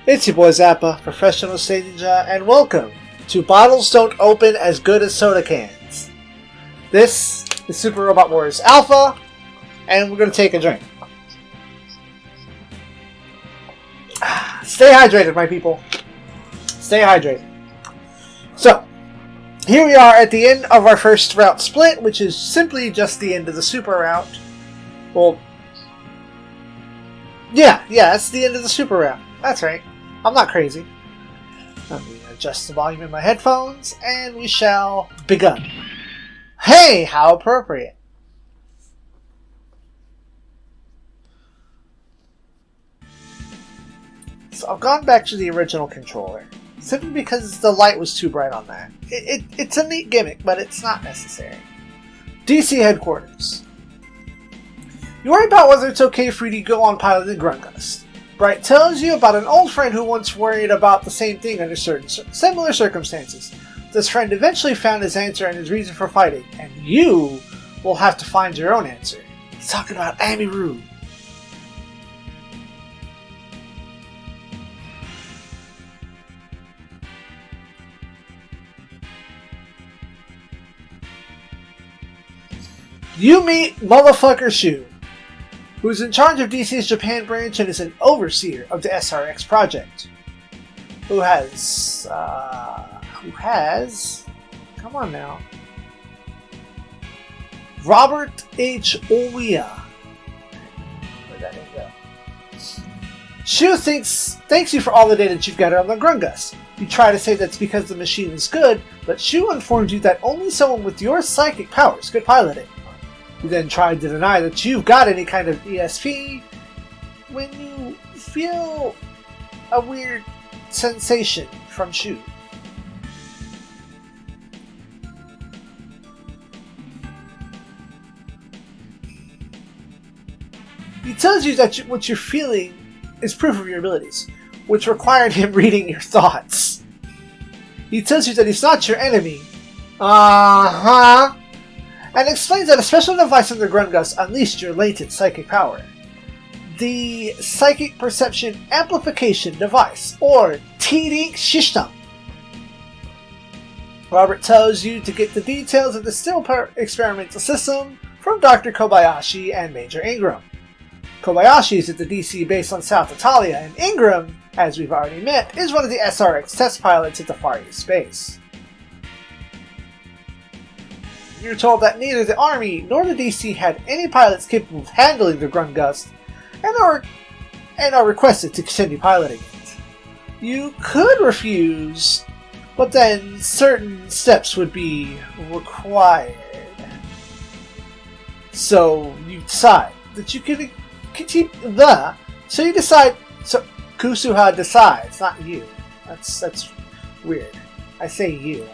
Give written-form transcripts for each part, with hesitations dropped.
It's your boy Zappa, professional stage ninja, and welcome to Bottles Don't Open as Good as Soda Cans. This is Super Robot Wars Alpha, and we're going to take a drink. Stay hydrated, my people. Stay hydrated. So, here we are at the end of our first route split, which is simply just the end of the super route. Well, yeah, it's the end of the super route. That's right. I'm not crazy. Let me adjust the volume in my headphones, and we shall begin. Hey, how appropriate. So I've gone back to the original controller, simply because the light was too bright on that. It's a neat gimmick, but it's not necessary. DC headquarters. You worry about whether it's okay for you to go on piloting Grungust. Bright tells you about an old friend who once worried about the same thing under certain similar circumstances. This friend eventually found his answer and his reason for fighting, and you will have to find your own answer. He's talking about Amiru. You meet Motherfucker Shu, who's in charge of DC's Japan branch and is an overseer of the SRX project. Who has, come on now, Robert H. Owiya. Where'd that name go? Shu thanks you for all the data that you've gathered on the Grungust. You try to say that's because the machine is good, but Shu informs you that only someone with your psychic powers could pilot it. You then tried to deny that you've got any kind of ESP when you feel a weird sensation from Shu. He tells you that what you're feeling is proof of your abilities, which required him reading your thoughts. He tells you that he's not your enemy. And explains that a special device on the Grungust unleashed your latent psychic power. The Psychic Perception Amplification Device, or TD System. Robert tells you to get the details of the still experimental system from Dr. Kobayashi and Major Ingram. Kobayashi is at the DC base on South Italia, and Ingram, as we've already met, is one of the SRX test pilots at the Far East base. You're told that neither the Army nor the DC had any pilots capable of handling the Grungust and are requested to continue piloting it. You could refuse, but then certain steps would be required. So you decide that you can keep So Kusuha decides, not you. That's weird. I say you.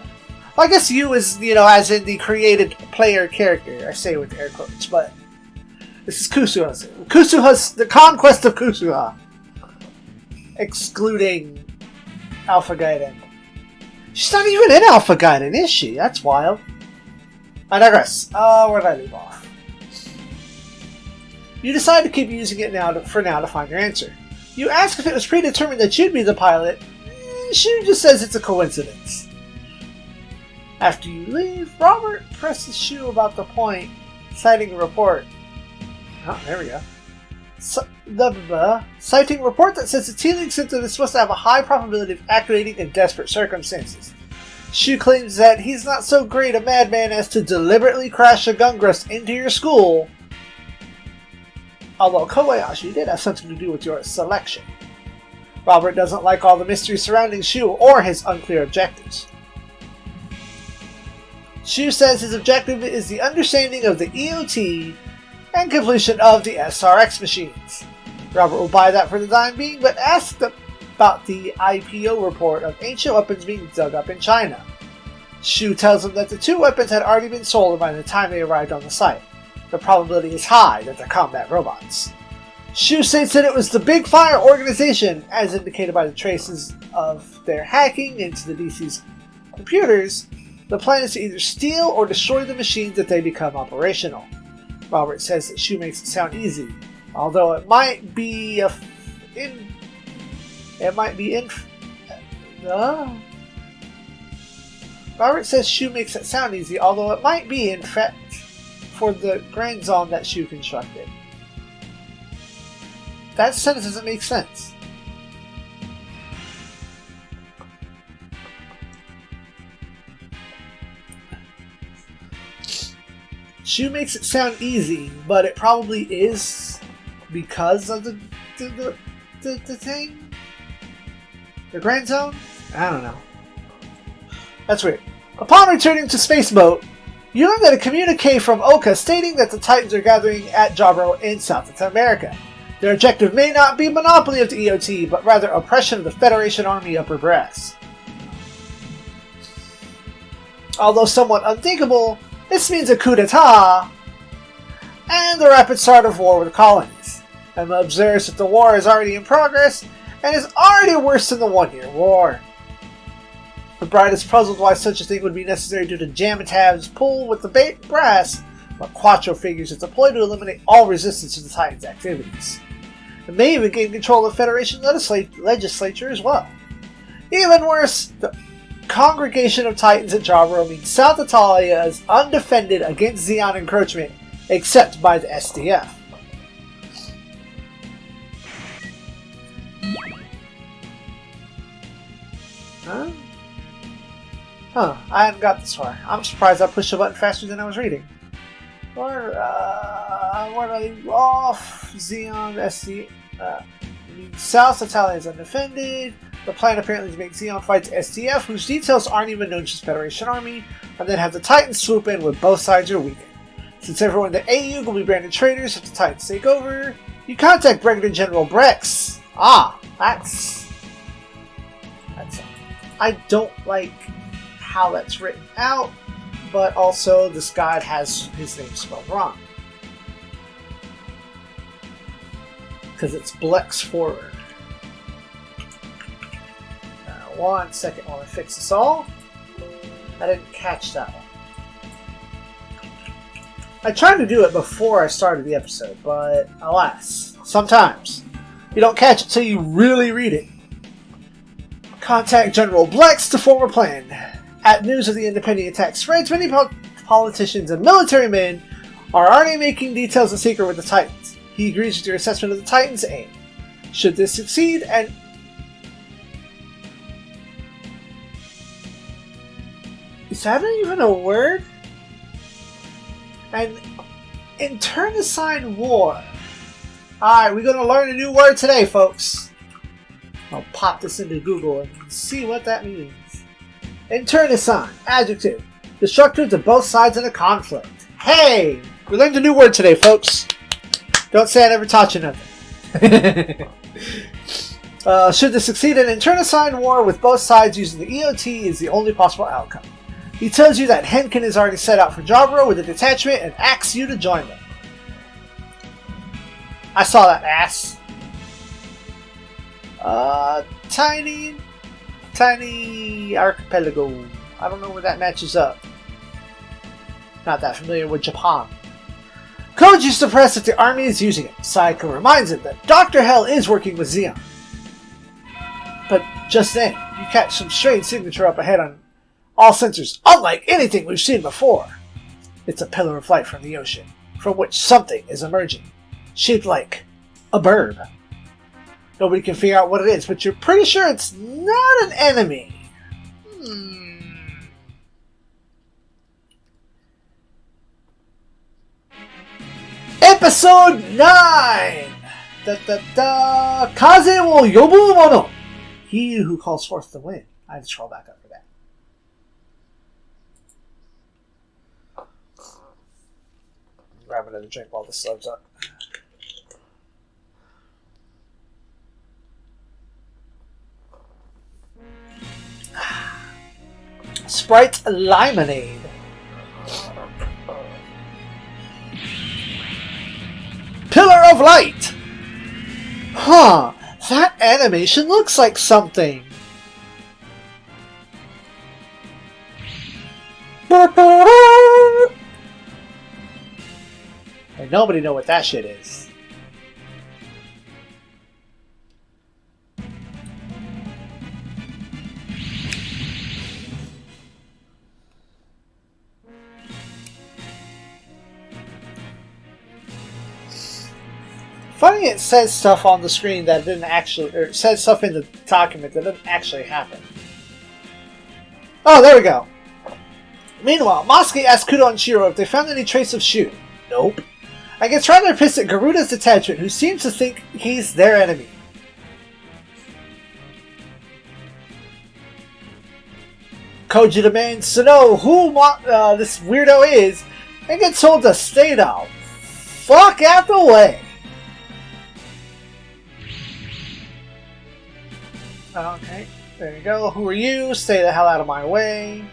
Well, I guess you is, as in the created player character. I say with air quotes, but this is Kusuha's. Kusuha's, the conquest of Kusuha. Excluding Alpha Gaiden. She's not even in Alpha Gaiden, is she? That's wild. I digress. Where did I leave off? You decide to keep using it for now to find your answer. You ask if it was predetermined that you'd be the pilot. She just says it's a coincidence. After you leave, Robert presses Shu about the point, citing a report. Oh, there we go. Citing a report that says the Teeling Center is supposed to have a high probability of activating in desperate circumstances. Shu claims that he's not so great a madman as to deliberately crash a Grungust into your school, although Kobayashi did have something to do with your selection. Robert doesn't like all the mystery surrounding Shu or his unclear objectives. Shu says his objective is the understanding of the EOT and completion of the SRX machines. Robert will buy that for the time being, but asks about the IPO report of ancient weapons being dug up in China. Shu tells him that the two weapons had already been sold by the time they arrived on the site. The probability is high that they're combat robots. Shu states that it was the Big Fire organization, as indicated by the traces of their hacking into the DC's computers. The plan is to either steal or destroy the machines if they become operational. Robert says that Shu makes it sound easy, although it might be It might be in... Robert says Shu makes it sound easy, although it might be, in fact, for the Grand ZEON that Shu constructed. That sentence doesn't make sense. Shu makes it sound easy, but it probably is because of the thing? The Grand ZEON? I don't know. That's weird. Upon returning to Space Boat, you learn that a communique from Oka stating that the Titans are gathering at Jabro in South America. Their objective may not be monopoly of the EOT, but rather oppression of the Federation Army upper brass. Although somewhat unthinkable, this means a coup d'etat and the rapid start of war with the colonies. Emma observes that the war is already in progress and is already worse than the One-Year War. The bride is puzzled why such a thing would be necessary due to Jamatab's pull with the brass, but Quattro figures it's a ploy to eliminate all resistance to the Titans' activities. It may even gain control of the Federation legislature as well. Even worse, the Congregation of Titans at Jabro means South Italia is undefended against ZEON encroachment, except by the SDF. I hadn't got this far. I'm surprised I pushed the button faster than I was reading. Where are they off? ZEON, SD, South Italia is undefended. The plan apparently is to make ZEON fight the SDF, whose details aren't even known to the Federation Army, and then have the Titans swoop in when both sides are weakened. Since everyone in the AU will be branded traitors if the Titans take over, you contact Brigadier General Brex. That's I don't like how that's written out, but also this guide has his name spelled wrong. Because it's Blex forward. One second while I fix this all. I didn't catch that one. I tried to do it before I started the episode, but alas, sometimes you don't catch it till you really read it. Contact General Blex to form a plan. At news of the impending attack spreads, many politicians and military men are already making details in secret with the Titans. He agrees with your assessment of the Titans' aim. Should this succeed, and is that even a word? An internecine war. Alright, we're going to learn a new word today, folks. I'll pop this into Google and see what that means. Internecine, adjective, destructive to both sides in a conflict. Hey! We learned a new word today, folks. Don't say I never taught you nothing. Should this succeed, an internecine war with both sides using the EOT is the only possible outcome. He tells you that Henkin is already set out for Jabro with a detachment and asks you to join them. I saw that ass. Tiny archipelago. I don't know where that matches up. Not that familiar with Japan. Koji suppressed that the army is using it. Saika reminds him that Dr. Hell is working with ZEON. But just then, you catch some strange signature up ahead on all sensors, unlike anything we've seen before. It's a pillar of light from the ocean, from which something is emerging, shaped like a bird. Nobody can figure out what it is, but you're pretty sure it's not an enemy. Episode 9! Kaze wo yobu mono! He who calls forth the wind. I had to scroll back up for that. Grab another drink while this loads up. Sprite Limonade. Pillar of Light! Huh, that animation looks like something. And nobody know what that shit is. Funny, it says stuff on the screen that didn't actually, or it says stuff in the document that didn't actually happen. Oh, there we go. Meanwhile, Masuke asks Kudo and Shiro if they found any trace of Shu. Nope. And gets rather pissed at Garuda's detachment, who seems to think he's their enemy. Koji demands to know who this weirdo is, and gets told to stay the fuck out the way. Okay, there you go. Who are you? Stay the hell out of my way.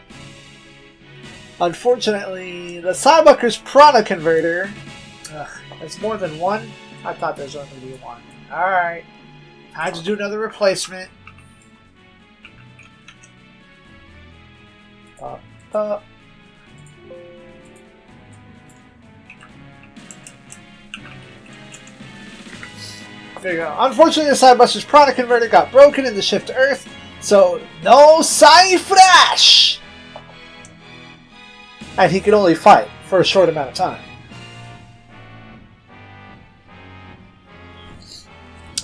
Unfortunately, the Cybucker's Prana Converter... there's more than one? I thought there's only going to be one. Alright. Time to do another replacement. Up. There you go. Unfortunately, the Cybuster's Prana Converter got broken in the shift to Earth, so no Psy Flash! And he could only fight for a short amount of time.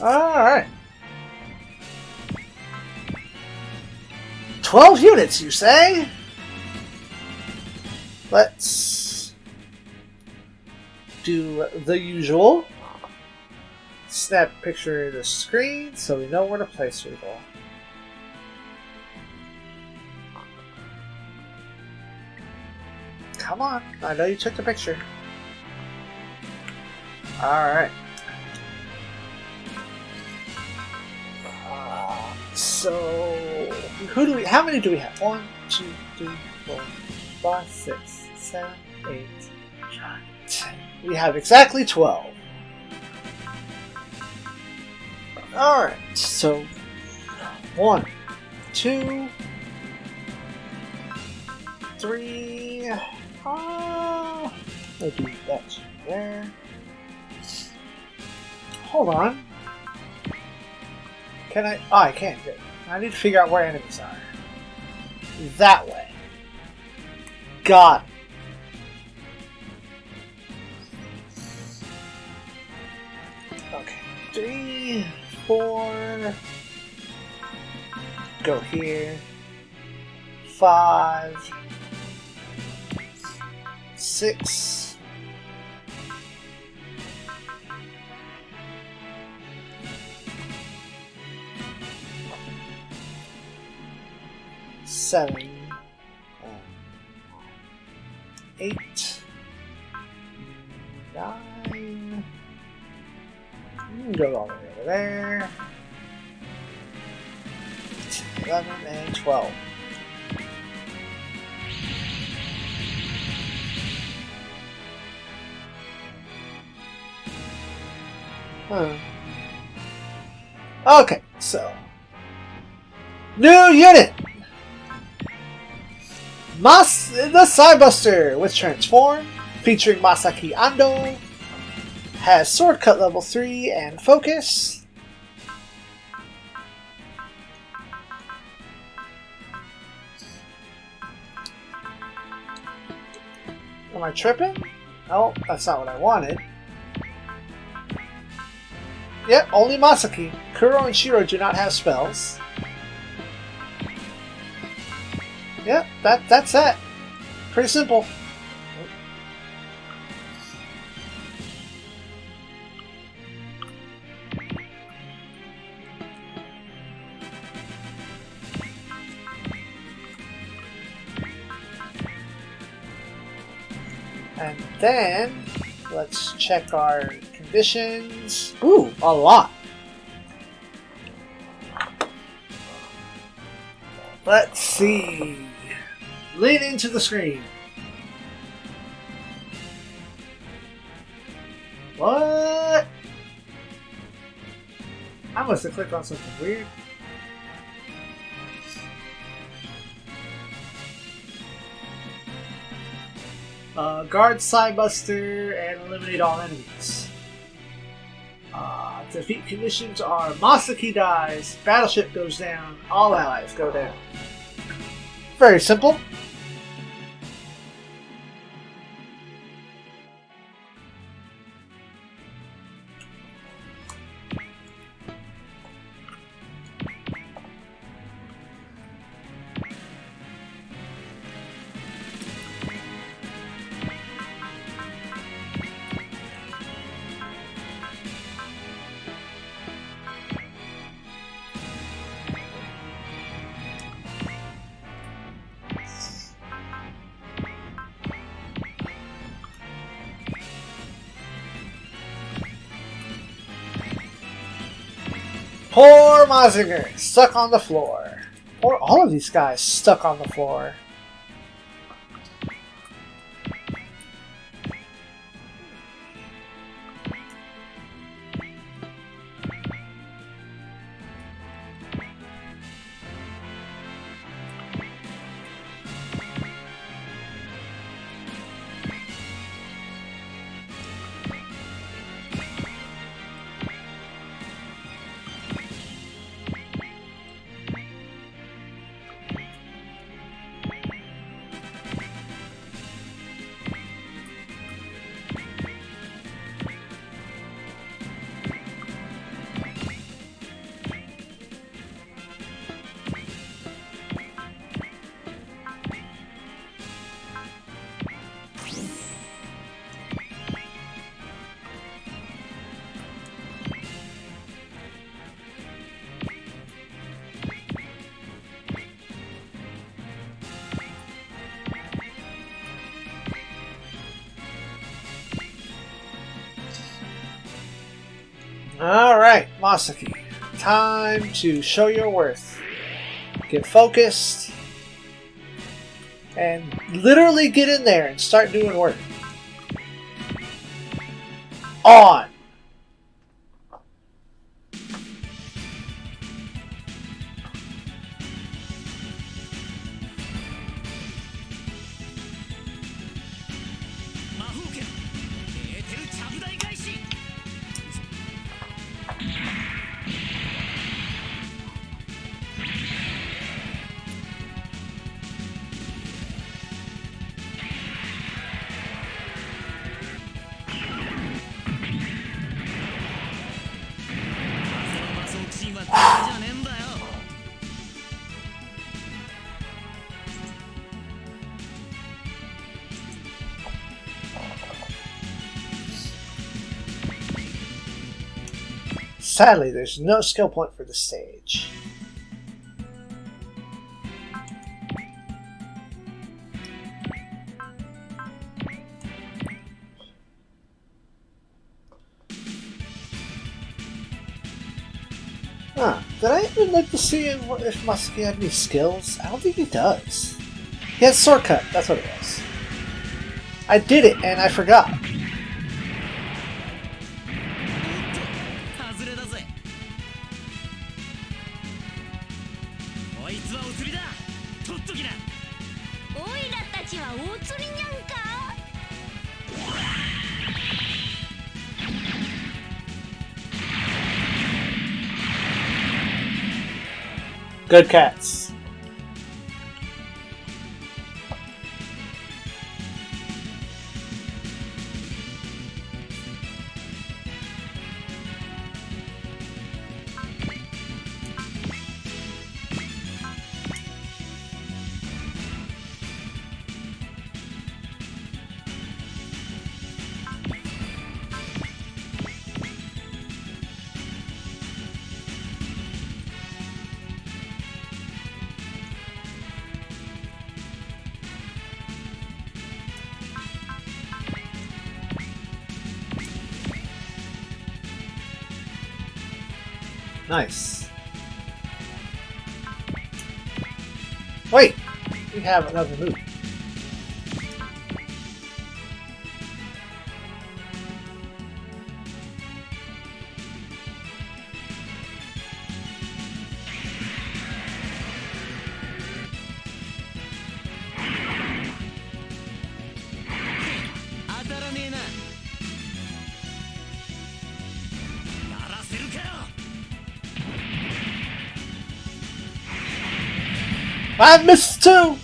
Alright. 12 units, you say? Let's do the usual. Snap a picture of the screen so we know where to place people. Come on, I know you took the picture. Alright. So, how many do we have? 1, 2, 3, 4, 5, 6, 7, 8, 9, 10. We have exactly 12. Alright, so 1, 2, 3. We'll do that there. Hold on. Can I? Oh, I can't. Good. I need to figure out where enemies are. That way. Got it. Okay. 3, 4. Go here. 5. 6. 7. 8. 9. Go all the way over there. 11 and 12. Okay, so new unit! The Cybuster with Transform, featuring Masaki Ando, has Sword Cut level 3 and Focus. Am I tripping? No, that's not what I wanted. Yep, only Masaki. Kuro and Shiro do not have spells. Yep, that's it. Pretty simple. And then, let's check our conditions. Ooh, a lot. Let's see. Lean into the screen. What? I must have clicked on something weird. Guard Cybuster and eliminate all enemies. Defeat conditions are Masaki dies, battleship goes down, all allies go down. Very simple. Poor Mazinger, stuck on the floor. Or all of these guys stuck on the floor. Alright, Masaki. Time to show your worth. Get focused. And literally get in there and start doing work. On! Sadly, there's no skill point for the stage. Huh. Did I even look to see if Masaki had any skills? I don't think he does. He has sword cut, that's what it was. I did it and I forgot. Good cats. Nice. Wait! We have another move. I missed too!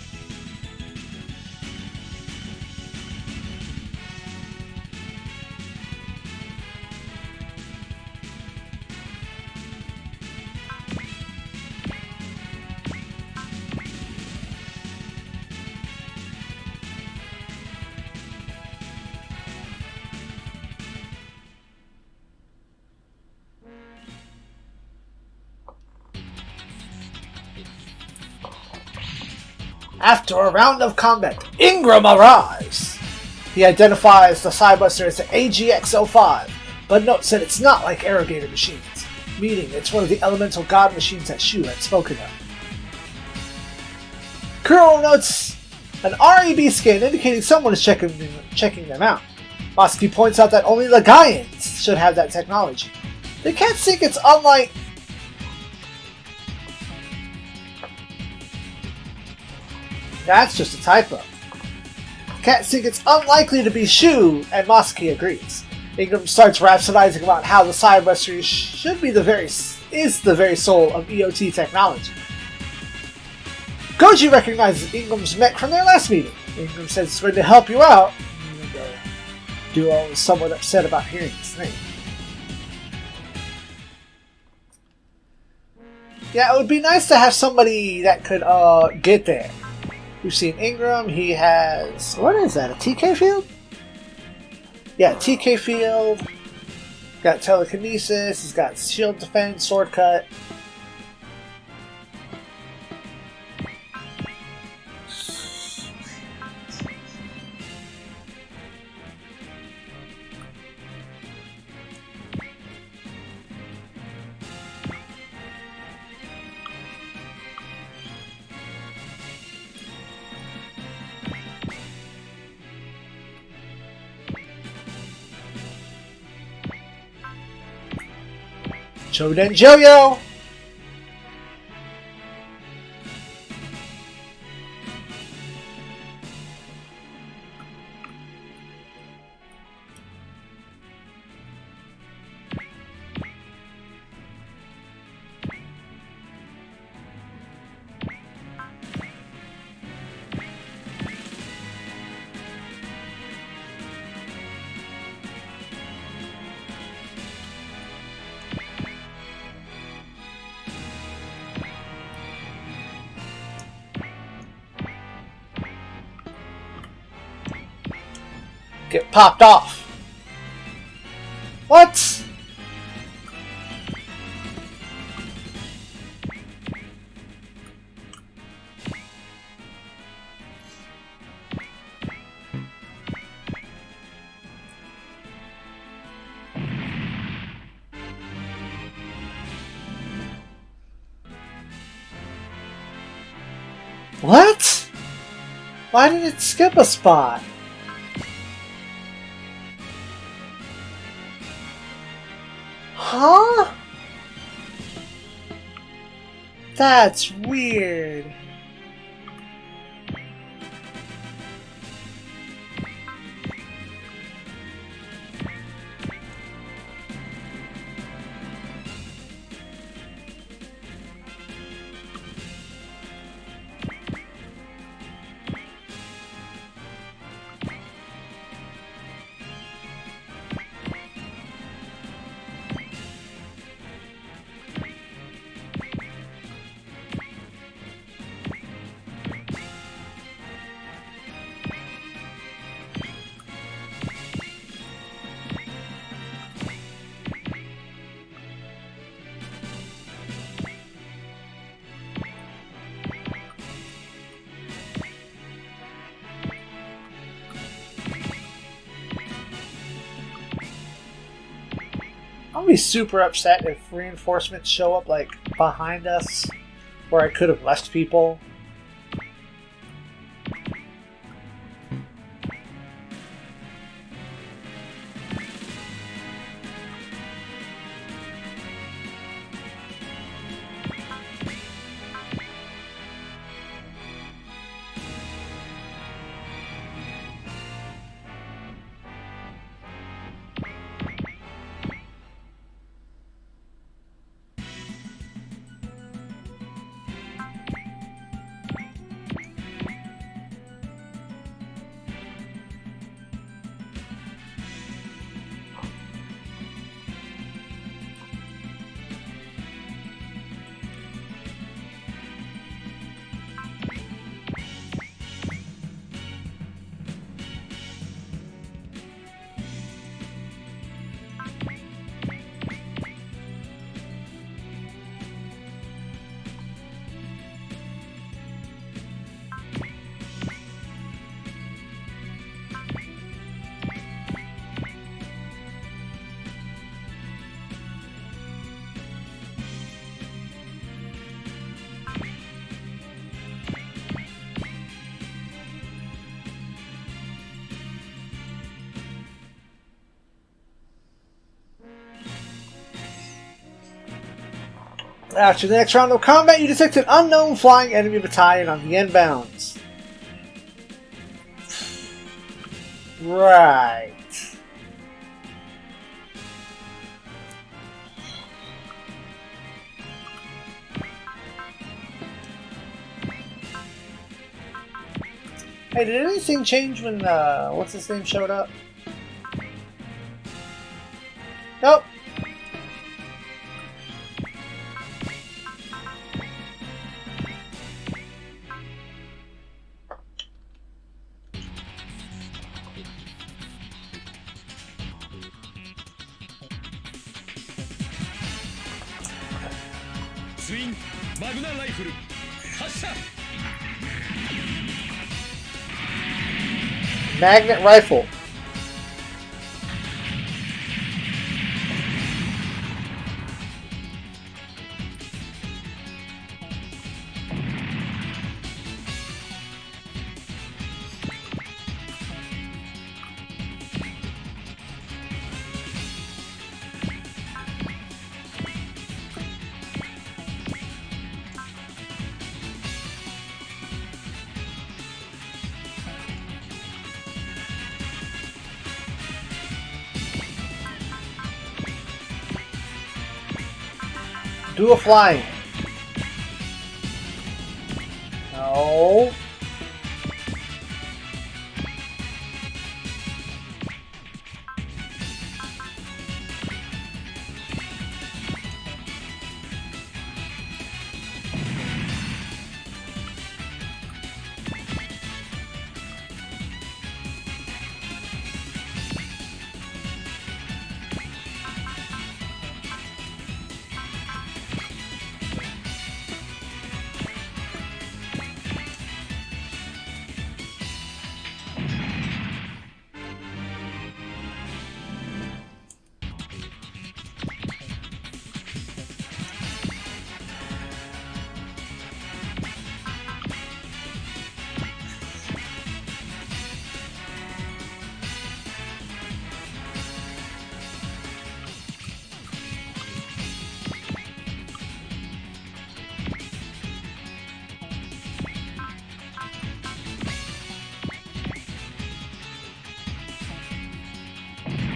After a round of combat, Ingram arrives! He identifies the Cybuster as the AGX-05, but notes that it's not like Arrogator machines. meaning it's one of the elemental god machines that Shu had spoken of. Kuro notes an RAB scan indicating someone is checking them out. Mosky points out that only the Gaians should have that technology. They can't think it's unlike... That's just a typo. Can't think it's unlikely to be Shu, and Mosky agrees. Ingram starts rhapsodizing about how the Cyberbuster should be the very soul of EOT technology. Goji recognizes Ingram's mech from their last meeting. Ingram says it's going to help you out. And the duo is somewhat upset about hearing his name. Yeah, it would be nice to have somebody that could get there. We've seen Ingram. He has... What is that? A TK field? Yeah, TK field. Got telekinesis. He's got shield defense, sword cut. Choden Joyo! Get popped off. What? What? Why did it skip a spot? Huh? That's weird. I'll be super upset if reinforcements show up like behind us where I could have left people. After the next round of combat, you detect an unknown flying enemy battalion on the inbounds. Right. Hey, did anything change when, what's his name showed up? Nope. SIEG Magna Rifle 発射 Magnet rifle. Do a flying. No.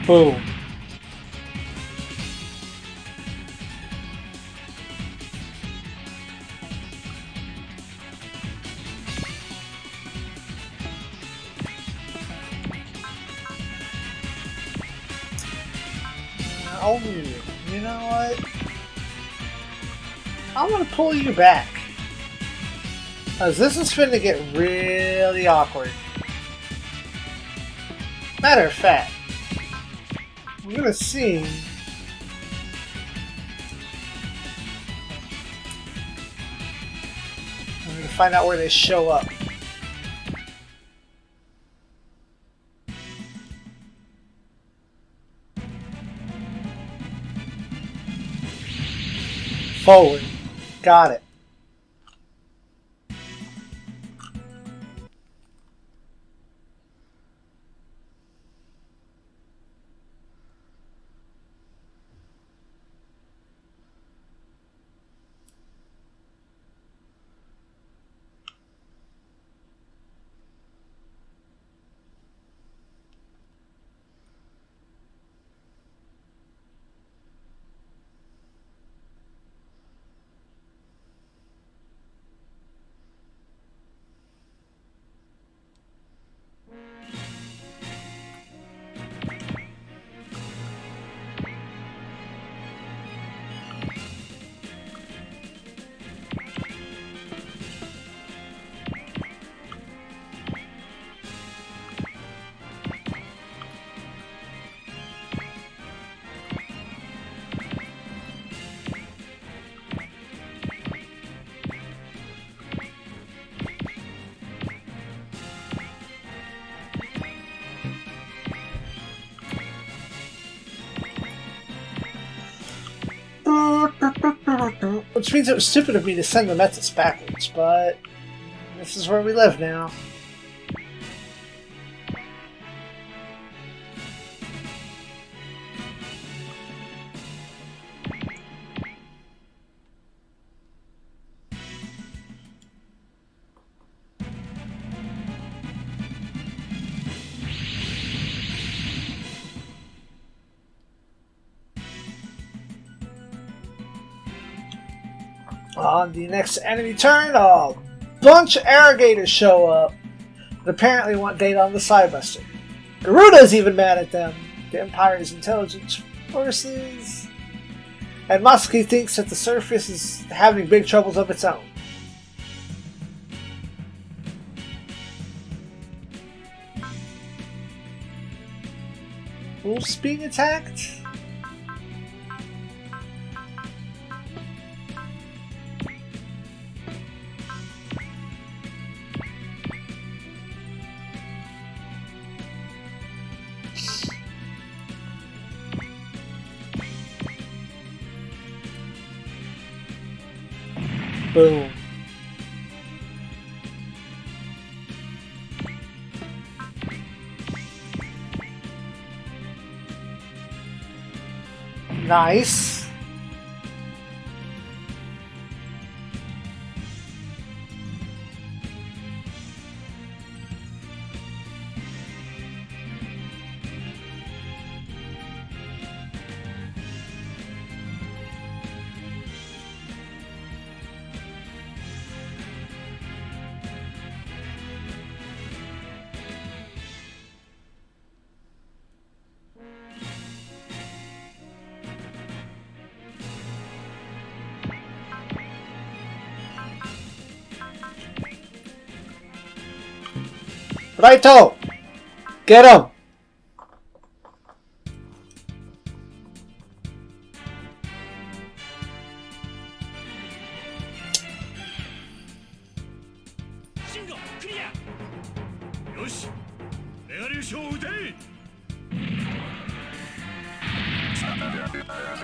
Boom. Oh, you know what? I'm gonna pull you back. Cause this is finna get really awkward. Matter of fact, I'm gonna see. I'm gonna find out where they show up. Forward. Got it. Which means it was stupid of me to send the Metis backwards, but this is where we live now. On the next enemy turn, a bunch of Arrogators show up and apparently want data on the Sidebuster. Garuda's even mad at them, the Empire's intelligence forces, and Masaki thinks that the surface is having big troubles of its own. Wolf's being attacked? Boom. Nice. Righto! Get him!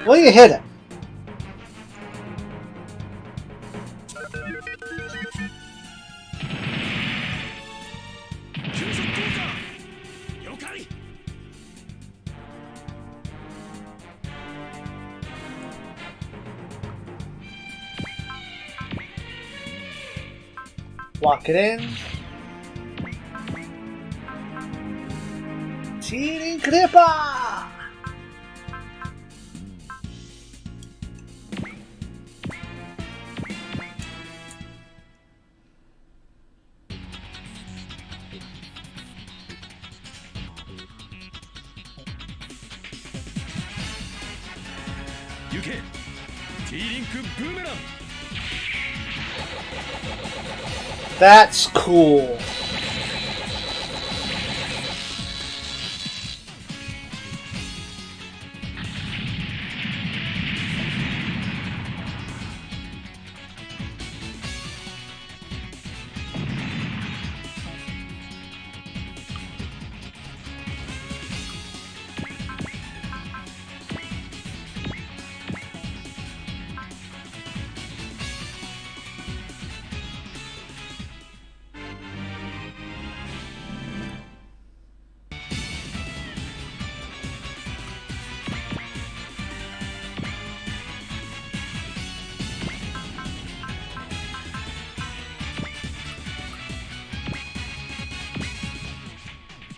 Will you hit it? Lock it in. Cheating Clipper! That's cool.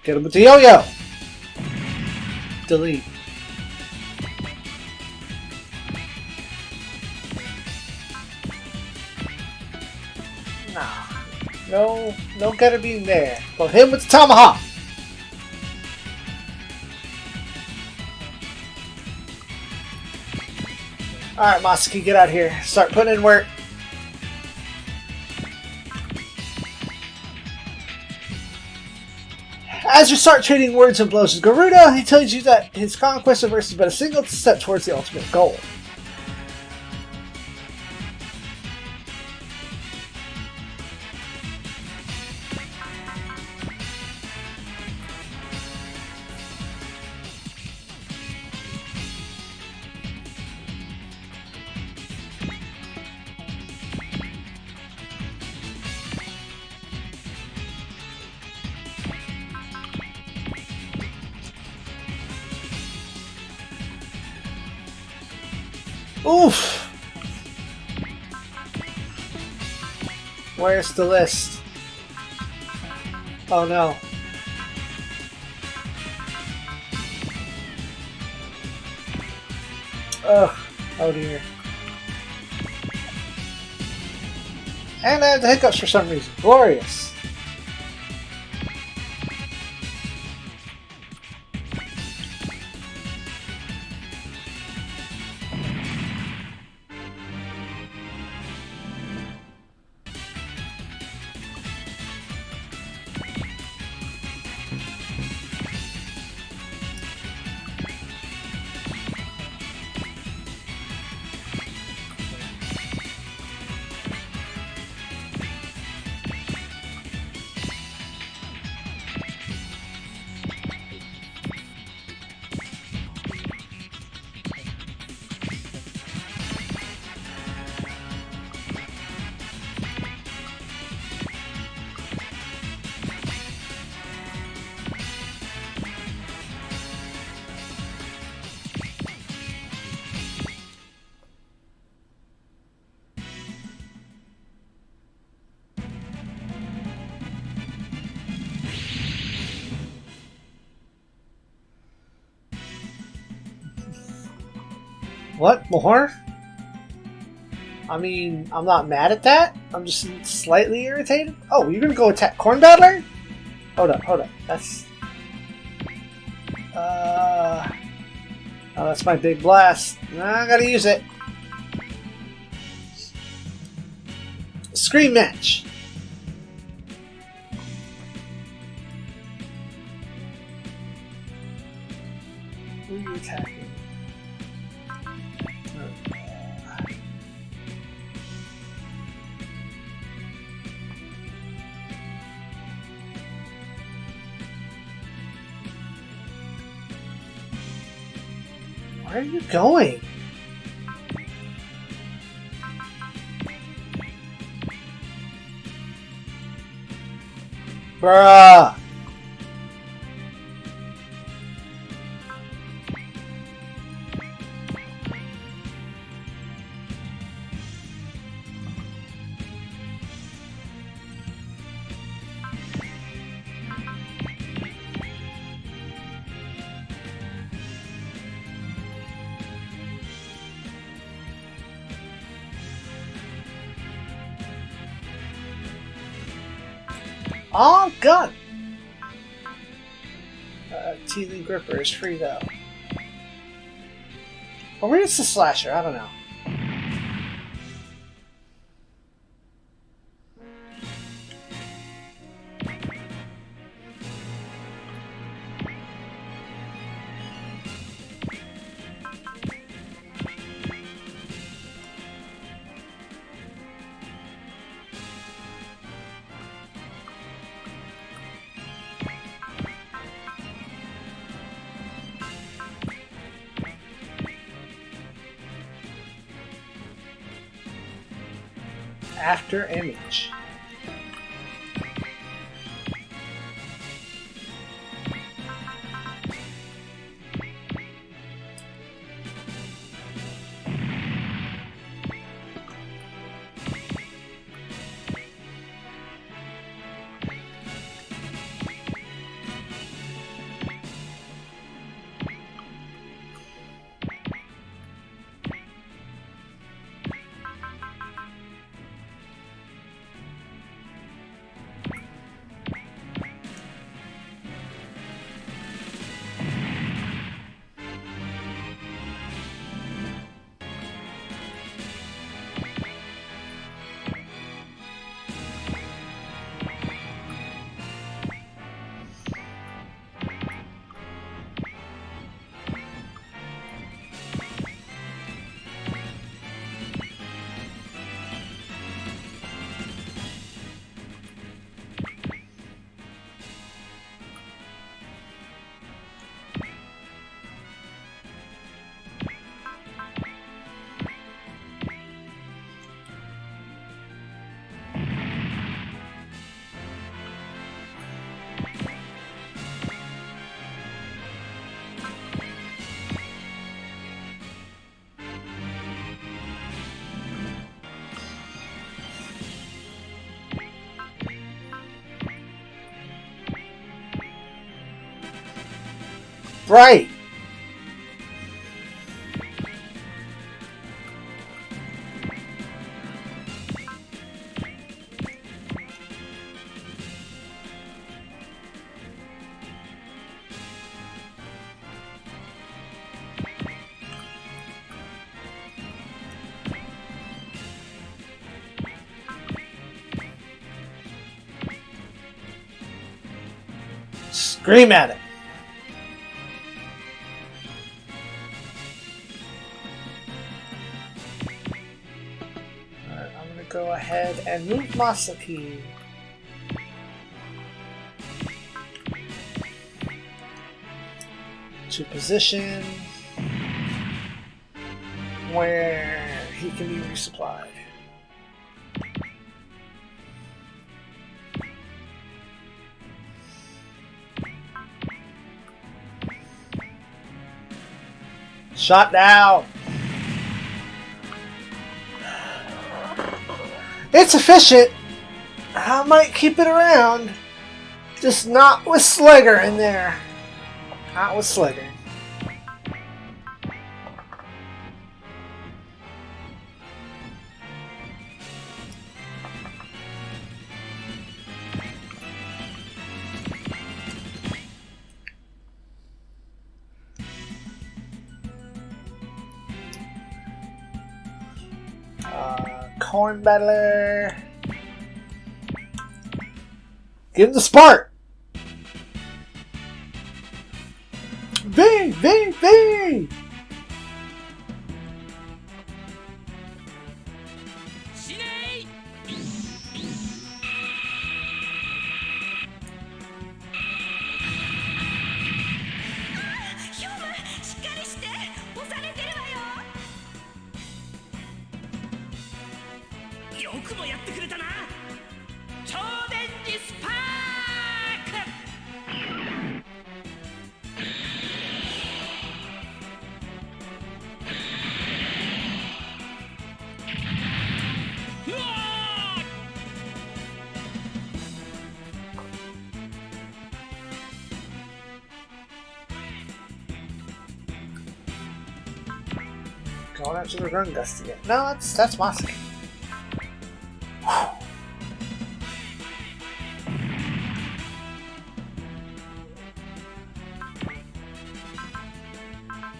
Get him with the yo-yo! Delete. Nah. No gotta be in there. But him with the tomahawk! Alright, Masaki, get out of here. Start putting in work. As you start trading words and blows with Garuda, he tells you that his conquest of Earth is but a single step towards the ultimate goal. Oof! Where's the list? Oh no. Ugh. Oh dear. And I had the hiccups for some reason. Glorious. What? More? I mean, I'm not mad at that. I'm just slightly irritated. Oh, you're gonna go attack Corn Battler? Hold up. That's... Oh, that's my big blast. I gotta use it. Scream match. Who are you attacking? Where are you going? Bruh! Oh, gun! Teething Gripper is free though. Or maybe it's the Slasher, I don't know. After image. Right. Scream at it. Alright, I'm gonna go ahead and move Masaki to position where he can be resupplied. Shot down. It's efficient. I might keep it around. Just not with Sligger in there. Not with Sligger. Corn Battler. Give him the spark. V, V, V. Going after the run gust again. No, that's Masaki.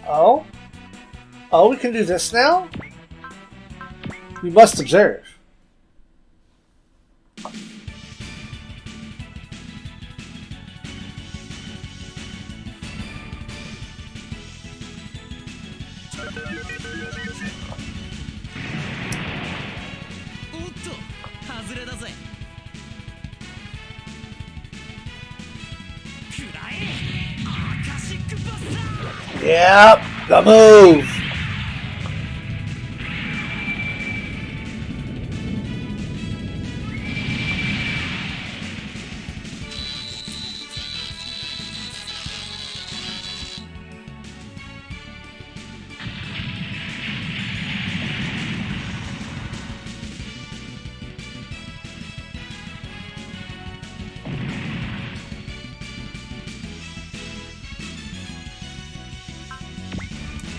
Oh? Oh, we can do this now? We must observe. Yep, the move.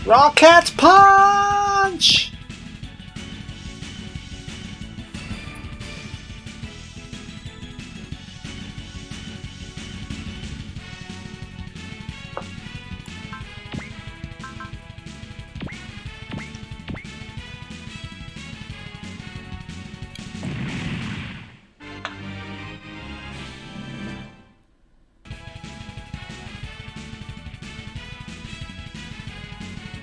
Rocket punch!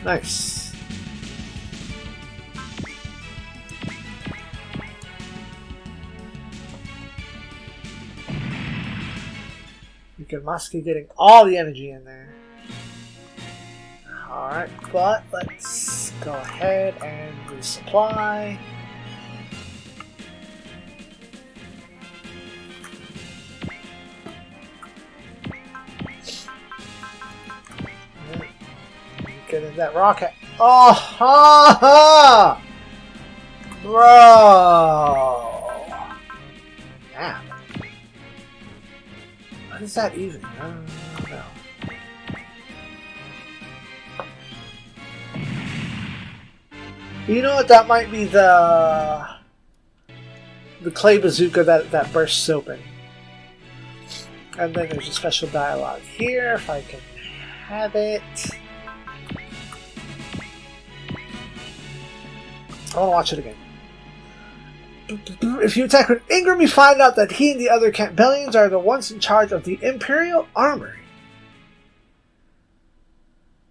Nice. You can Masaki getting all the energy in there. Alright, but let's go ahead and resupply. Get in that rocket. Oh, ha, ha. Bro. Yeah. What is that even? I don't know. You know what? That might be the clay bazooka that bursts open. And then there's a special dialogue here if I can have it. I want to watch it again. If you attack with Ingram, you find out that he and the other Campbellians are the ones in charge of the Imperial Armory.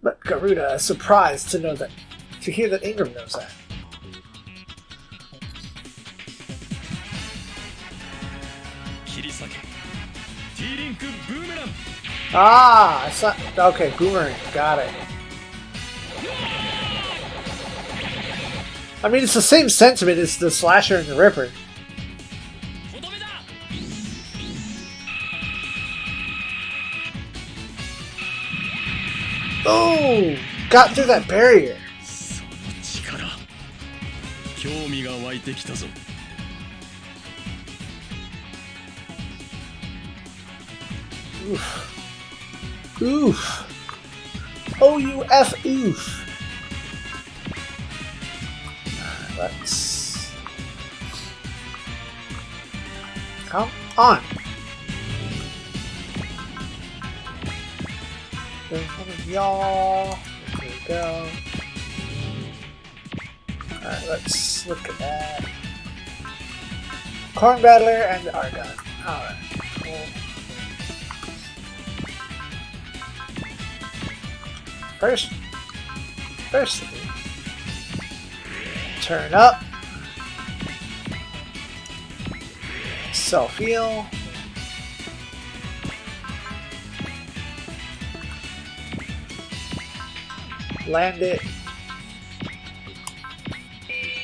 But Garuda is surprised to hear that Ingram knows that. Ah, okay, boomerang, got it. I mean, it's the same sentiment as the Slasher and the Ripper. Oh, got through that barrier. Oof. Oof. O-U-F, oof. Let's... Come on. In front of y'all. There we go. Alright, let's look at that. Corn Battler and the Argon. Alright, cool. First turn up, self-heal, land it,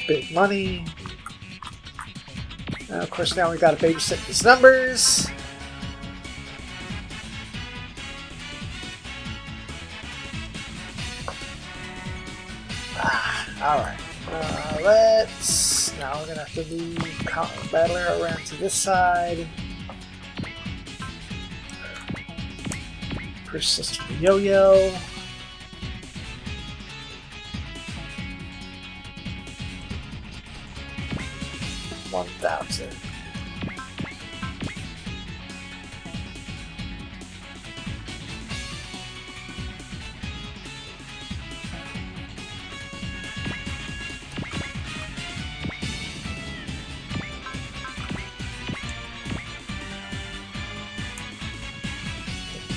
big money, and of course now we gotta babysit these numbers. Alright, now we're gonna have to move Colony Battler around to this side. Persistent Yo-Yo. 1,000.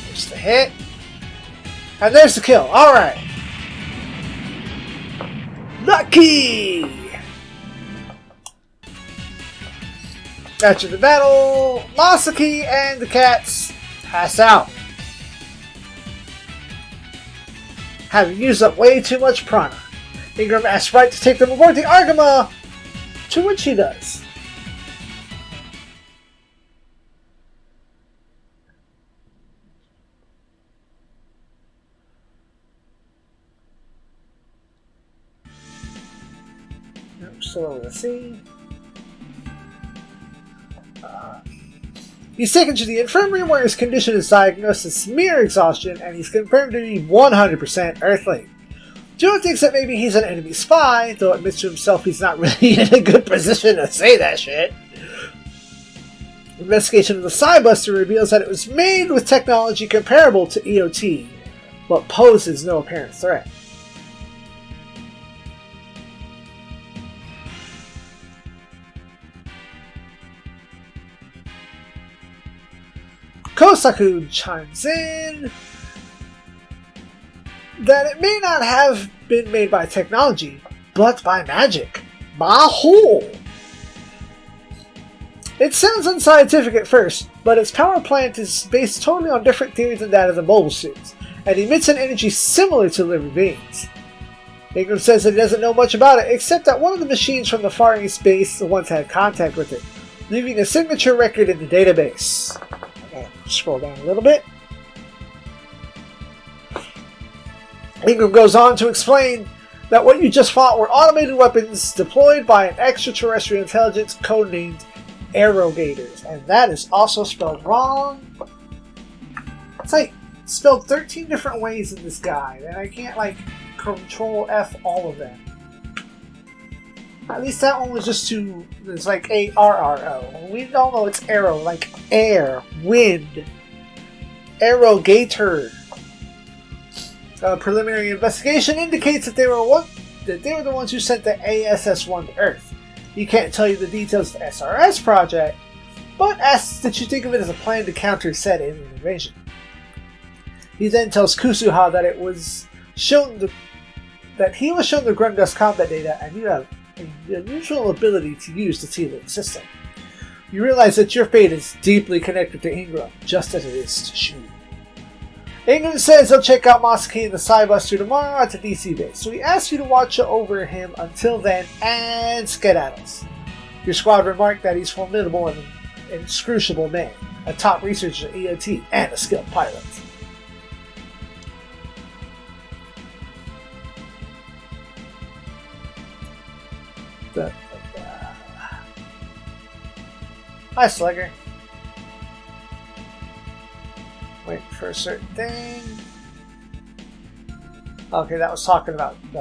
There's the hit. And there's the kill. Alright. Lucky! After the battle, Masaki and the cats pass out, having used up way too much prana. Ingram asks Wright to take them aboard the Argama, to which he does. Still over the sea. He's taken to the infirmary where his condition is diagnosed as severe exhaustion and he's confirmed to be 100% Earthling. Joe thinks that maybe he's an enemy spy, though admits to himself he's not really in a good position to say that shit. Investigation of the Psybuster reveals that it was made with technology comparable to EOT, but poses no apparent threat. Kosaku chimes in that it may not have been made by technology, but by magic. Mahou! It sounds unscientific at first, but its power plant is based totally on different theories than that of the mobile suits, and emits an energy similar to living beings. Ingram says that he doesn't know much about it, except that one of the machines from the Far East base once had contact with it, leaving a signature record in the database. Scroll down a little bit. Ingram goes on to explain that what you just fought were automated weapons deployed by an extraterrestrial intelligence codenamed Arrogators, and that is also spelled wrong. It's like spelled 13 different ways in this guide, and I can't like control F all of them. At least that one was just too. It's like A-R-R-O. We don't know it's arrow, like air, wind, Arrogator. A preliminary investigation indicates that they were the ones who sent the ASS-1 to Earth. He can't tell you the details of the SRS project, but asks that you think of it as a plan to counter said alien invasion. He then tells Kusuha that he was shown the Grundust combat data, and you have an unusual ability to use the T-Link system. You realize that your fate is deeply connected to Ingram, just as it is to Shu. Ingram says he'll check out Masaki and the Cybuster tomorrow at the DC base, so he asks you to watch over him until then and skedaddles. Your squad remarked that he's formidable and an inscrutable man, a top researcher at EOT, and a skilled pilot. Hi, Slugger. Wait for a certain thing. Okay, that was talking about the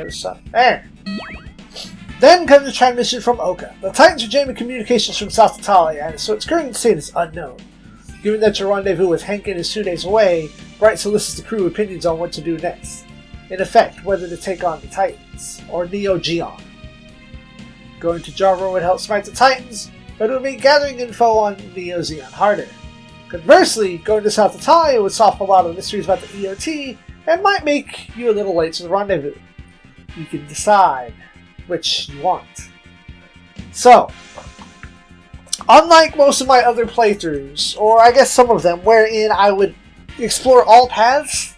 other stuff. There! Then comes a transmission from Oka. The Titans are jamming communications from South Italia, and so its current state is unknown. Given that your rendezvous with Henkin is 2 days away, Bright solicits the crew opinions on what to do next. In effect, whether to take on the Titans or Neo ZEON. Going to Jaro would help smite the Titans, but it would make gathering info on Neo ZEON harder. Conversely, going to South Italia would solve a lot of the mysteries about the EOT and might make you a little late to the rendezvous. You can decide which you want. So, unlike most of my other playthroughs, or I guess some of them, wherein I would explore all paths,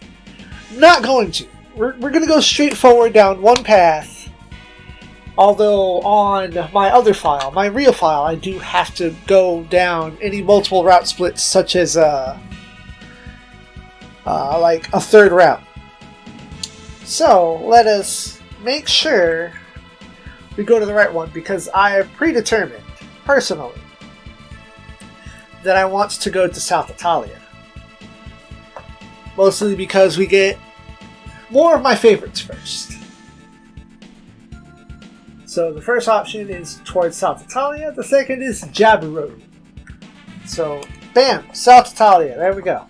not going to. We're going to go straight forward down one path. Although on my other file, my real file, I do have to go down any multiple route splits, such as like a third route. So let us make sure we go to the right one, because I have predetermined, personally, that I want to go to South Italia. Mostly because we get more of my favorites first. So the first option is towards South Italia, the second is Jaburo. So, bam! South Italia, there we go.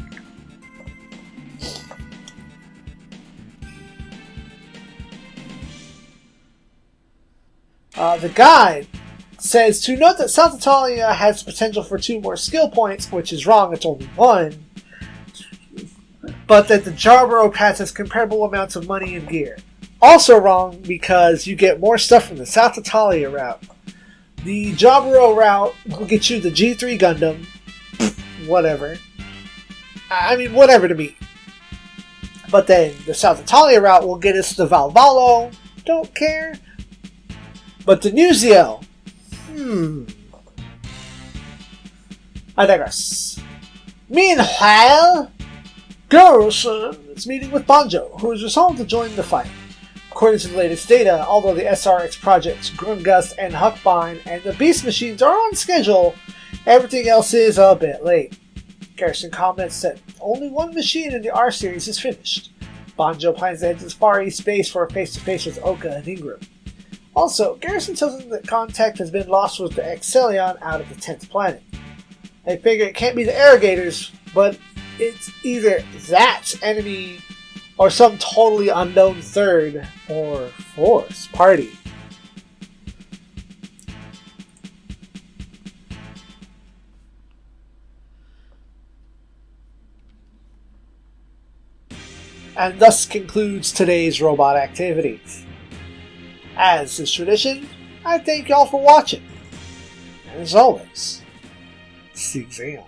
The guide says to note that South Italia has potential for 2 more skill points, which is wrong, it's only 1. But that the Jarborough path has comparable amounts of money and gear. Also wrong, because you get more stuff from the South Italia route. The Jarborough route will get you the G3 Gundam. Whatever. I mean, whatever to me. But then the South Italia route will get us the Valvalo. Don't care. But the new ZEO. I digress. Meanwhile, Garrison is meeting with Banjo, who is resolved to join the fight. According to the latest data, although the SRX projects, Grundust and Huckbein, and the Beast Machines are on schedule, everything else is a bit late. Garrison comments that only 1 machine in the R-Series is finished. Banjo plans to head to the Far East base for a face-to-face with Oka and Ingram. Also, Garrison tells them that contact has been lost with the Excellion out of the 10th planet. They figure it can't be the Irrigators, but it's either that enemy or some totally unknown third or fourth party. And thus concludes today's robot activities. As is tradition, I thank y'all for watching. And as always, SIEG ZEON.